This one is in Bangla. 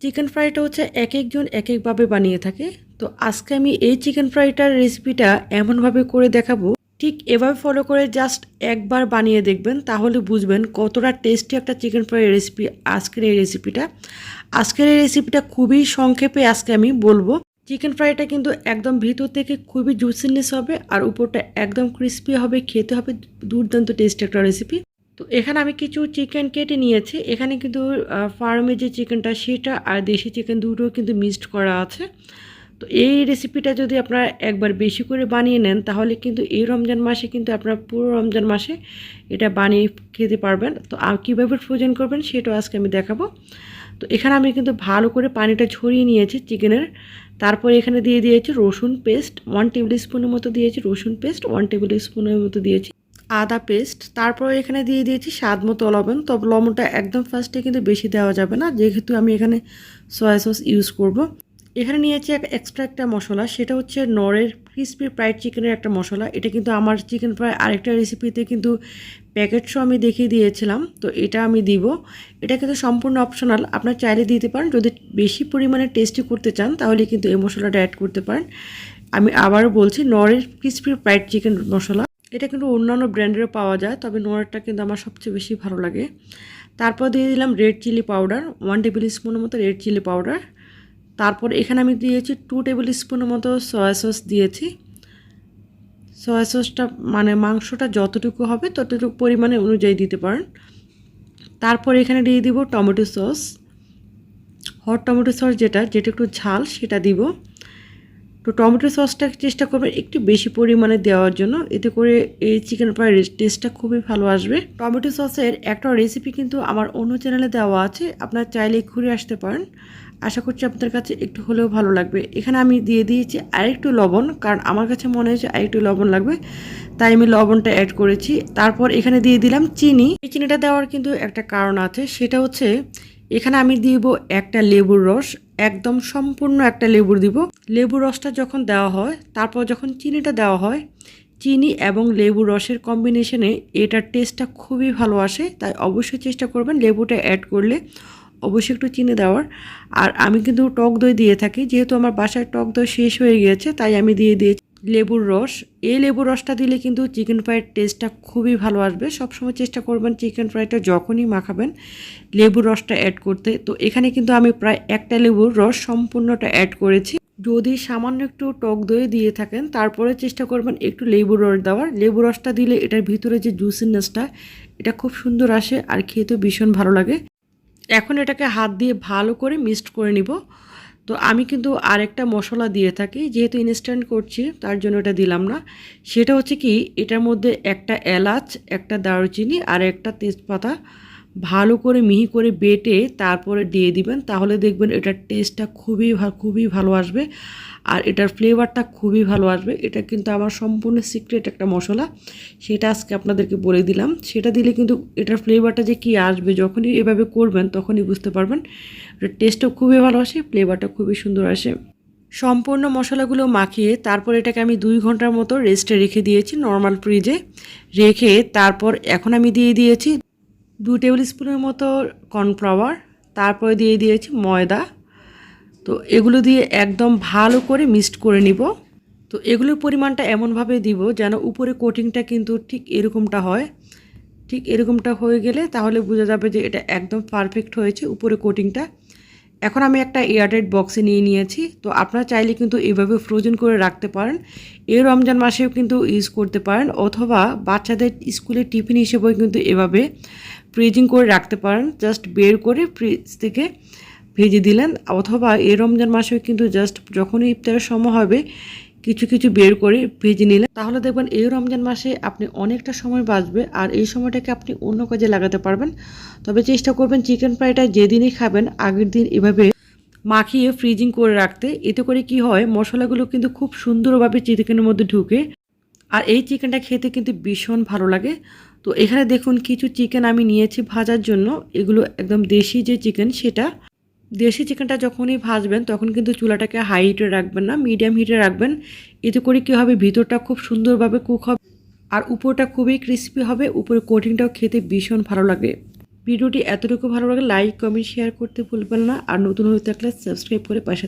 চিকেন ফ্রাইটা হচ্ছে একজন এক একভাবে বানিয়ে থাকে। তো আজকে আমি এই চিকেন ফ্রাইটার রেসিপিটা এমনভাবে করে দেখাবো, ঠিক এভাবে ফলো করে জাস্ট একবার বানিয়ে দেখবেন, তাহলে বুঝবেন কতটা টেস্টি একটা চিকেন ফ্রাই রেসিপি আজকের এই রেসিপিটা খুবই সংক্ষেপে আজকে আমি বলবো। চিকেন ফ্রাইটা কিন্তু একদম ভিতর থেকে খুবই জুসিনেস হবে আর উপরটা একদম ক্রিস্পি হবে, খেতে হবে দুর্দান্ত টেস্টি একটা রেসিপি। তো এখানে আমি কিছু চিকেন কেটে নিয়েছি। এখানে কিন্তু ফার্মের যে চিকেনটা সেটা আর দেশি চিকেন দুটো কিন্তু মিক্সড করা আছে। তো এই রেসিপিটা যদি আপনারা একবার বেশি করে বানিয়ে নেন, তাহলে কিন্তু এই রমজান মাসে কিন্তু আপনারা পুরো রমজান মাসে এটা বানিয়ে খেতে পারবেন। তো কীভাবে ফ্রোজেন করবেন সেটাও আজকে আমি দেখাবো। তো এখানে আমি কিন্তু ভালো করে পানিটা ঝরিয়ে নিয়েছি চিকেনের। তারপর এখানে দিয়ে দিয়েছি রসুন পেস্ট 1 টেবিল স্পুনের মতো দিয়েছি, রসুন পেস্ট 1 টেবিল স্পুনের মতো দিয়েছি, আদা পেস্ট। তারপর এখানে দিয়ে দিয়েছি স্বাদ মতো লবণ। তবে লবণটা একদম ফার্স্টে কিন্তু বেশি দেওয়া যাবে না, যেহেতু আমি এখানে সয়া সস ইউজ করব। এখানে নিয়েছি এক্সট্রা একটা মশলা, সেটা হচ্ছে নরের ক্রিসপি ফ্রাইড চিকেনের একটা মশলা। এটা কিন্তু আমার চিকেন ফ্রাই আরেকটা রেসিপিতে কিন্তু প্যাকেট সহ আমি দেখিয়ে দিয়েছিলাম। তো এটা আমি দিব। এটা কিন্তু সম্পূর্ণ অপশনাল, আপনার চাইলে দিতে পারেন। যদি বেশি পরিমাণে টেস্টি করতে চান তাহলে কিন্তু এই মশলাটা অ্যাড করতে পারেন। আমি আবারও বলছি, নরের ক্রিসপি ফ্রাইড চিকেন মশলা। এটা কিন্তু অন্যান্য ব্র্যান্ডেরও পাওয়া যায়, তবে নোয়ারটা কিন্তু আমার সবচেয়ে বেশি ভালো লাগে। তারপর দিয়ে দিলাম রেড চিলি পাউডার 1 টেবিল স্পুনের মতো রেড চিলি পাউডার। তারপর এখানে আমি দিয়েছি 2 টেবিল স্পুনের মতো সয়া সস দিয়েছি। সয়া সসটা মানে মাংসটা যতটুকু হবে ততটুকু পরিমাণে অনুযায়ী দিতে পারেন। তারপর এখানে দিয়ে দিব tomato sauce, hot tomato sauce যেটা একটু ঝাল সেটা দিব। তো টমেটো সসটা চেষ্টা করবেন একটু বেশি পরিমাণে দেওয়ার জন্য, এতে করে এই চিকেন ফ্রাইয়ের টেস্টটা খুবই ভালো আসবে। টমেটো সসের একটা রেসিপি কিন্তু আমার অন্য চ্যানেলে দেওয়া আছে, আপনারা চাইলে ঘুরে আসতে পারেন। আশা করছি আপনাদের কাছে একটু হলেও ভালো লাগবে। এখানে আমি দিয়ে দিয়েছি আরেকটু লবণ, কারণ আমার কাছে মনে হয়েছে আরেকটু লবণ লাগবে, তাই আমি লবণটা অ্যাড করেছি। তারপর এখানে দিয়ে দিলাম চিনি। এই চিনিটা দেওয়ার কিন্তু একটা কারণ আছে, সেটা হচ্ছে এখানে আমি দিব একটা লেবুর রস, একদম সম্পূর্ণ একটা লেবুর দিব। লেবুর রসটা যখন দেওয়া হয়, তারপর যখন চিনিটা দেওয়া হয়, চিনি এবং লেবুর রসের কম্বিনেশনে এটার টেস্টটা খুবই ভালো আসে। তাই অবশ্যই চেষ্টা করবেন লেবুটা অ্যাড করলে অবশ্যই একটু চিনি দেওয়ার। আর আমি কিন্তু টক দই দিয়ে থাকি, যেহেতু আমার বাসায় টক দই শেষ হয়ে গিয়েছে তাই আমি দিয়ে দিয়েছি লেবুর রস। এই লেবুর রসটা দিলে কিন্তু চিকেন ফ্রাইয়ের টেস্টটা খুবই ভালো আসবে। সবসময় চেষ্টা করবেন চিকেন ফ্রাইটা যখনই মাখাবেন লেবুর রসটা অ্যাড করতে। তো এখানে কিন্তু আমি প্রায় একটা লেবুর রস সম্পূর্ণটা অ্যাড করেছি। যদি সামান্য একটু টক দই দিয়ে থাকেন তারপরে চেষ্টা করবেন একটু লেবুর রস দেওয়ার। লেবুর রসটা দিলে এটার ভিতরে যে জুসিনেসটা এটা খুব সুন্দর আসে আর খেতেও ভীষণ ভালো লাগে। এখন এটাকে হাত দিয়ে ভালো করে মিক্সড করে নিব। তো আমি কিন্তু আরেকটা মশলা দিয়ে থাকি, যেহেতু ইনস্ট্যান্ট করছি তার জন্য এটা দিলাম না। সেটা হচ্ছে কি, এটার মধ্যে একটা এলাচ, একটা দারুচিনি আর একটা তেজপাতা ভালো করে মিহি করে বেটে তারপরে দিয়ে দিবেন, তাহলে দেখবেন এটার টেস্টটা খুবই ভালো আসবে আর এটার ফ্লেভারটা খুবই ভালো আসবে। এটা কিন্তু আমার সম্পূর্ণ সিক্রেট একটা মশলা, সেটা আজকে আপনাদেরকে বলে দিলাম। সেটা দিলে কিন্তু এটার ফ্লেভারটা যে কী আসবে, যখনই এভাবে করবেন তখনই বুঝতে পারবেন। এটার টেস্টও খুবই ভালো আসে, ফ্লেভারটা খুবই সুন্দর আসে। সম্পূর্ণ মশলাগুলো মাখিয়ে তারপর এটাকে আমি 2 ঘন্টার মতো রেস্টে রেখে দিয়েছি নর্মাল ফ্রিজে রেখে। তারপর এখন আমি দিয়ে দিয়েছি 2 টেবিল স্পুনের মতো কর্নফ্লাওয়ার, তারপরে দিয়ে দিয়েছি ময়দা। তো এগুলো দিয়ে একদম ভালো করে মিক্সড করে নিব। তো এগুলোর পরিমাণটা এমনভাবে দিব যেন উপরে কোটিংটা কিন্তু ঠিক এরকমটা হয়। ঠিক এরকমটা হয়ে গেলে তাহলে বোঝা যাবে যে এটা একদম পারফেক্ট হয়েছে উপরে কোটিংটা। এখন আমি একটা এয়ারটাইট বক্সে নিয়ে নিয়েছি। তো আপনারা চাইলে কিন্তু এভাবে ফ্রোজেন করে রাখতে পারেন, এই রমজান মাসেও কিন্তু ইউজ করতে পারেন, অথবা বাচ্চাদের স্কুলের টিফিন হিসেবেও কিন্তু এভাবে ফ্রিজিং করে রাখতে পারেন। জাস্ট বের করে ফ্রিজ থেকে ভেজে দিলেন, অথবা এই রমজান মাসেও কিন্তু জাস্ট যখনই ইফতারের সময় হবে কিছু বের করে ভেজে নিলেন, তাহলে দেখবেন এই রমজান মাসে আপনি অনেকটা সময় বাঁচবে আর এই সময়টাকে আপনি অন্য কাজে লাগাতে পারবেন। তবে চেষ্টা করবেন চিকেন ফ্রাইটা যেদিনই খাবেন আগের দিন এভাবে মাখিয়ে ফ্রিজিং করে রাখতে। এতে করে কি হয়, মশলাগুলো কিন্তু খুব সুন্দরভাবে চিকেনের মধ্যে ঢুকে আর এই চিকেনটা খেতে কিন্তু ভীষণ ভালো লাগে। তো এখানে দেখুন কিছু চিকেন আমি নিয়েছি ভাজার জন্য। এগুলো একদম দেশি যে চিকেন, সেটা দেশি চিকেনটা যখনই ভাজবেন তখন কিন্তু চুলাটাকে হাই হিটে রাখবেন না, মিডিয়াম হিটে রাখবেন। এতে করে কী হবে, ভিতরটা খুব সুন্দরভাবে কুক হবে আর উপরটা খুবই ক্রিস্পি হবে, উপরে কোটিংটাও খেতে ভীষণ ভালো লাগে। ভিডিওটি এতটুকু ভালো লাগে লাইক কমেন্ট শেয়ার করতে ভুলবেন না, আর নতুন হয়ে থাকলে সাবস্ক্রাইব করে পাশে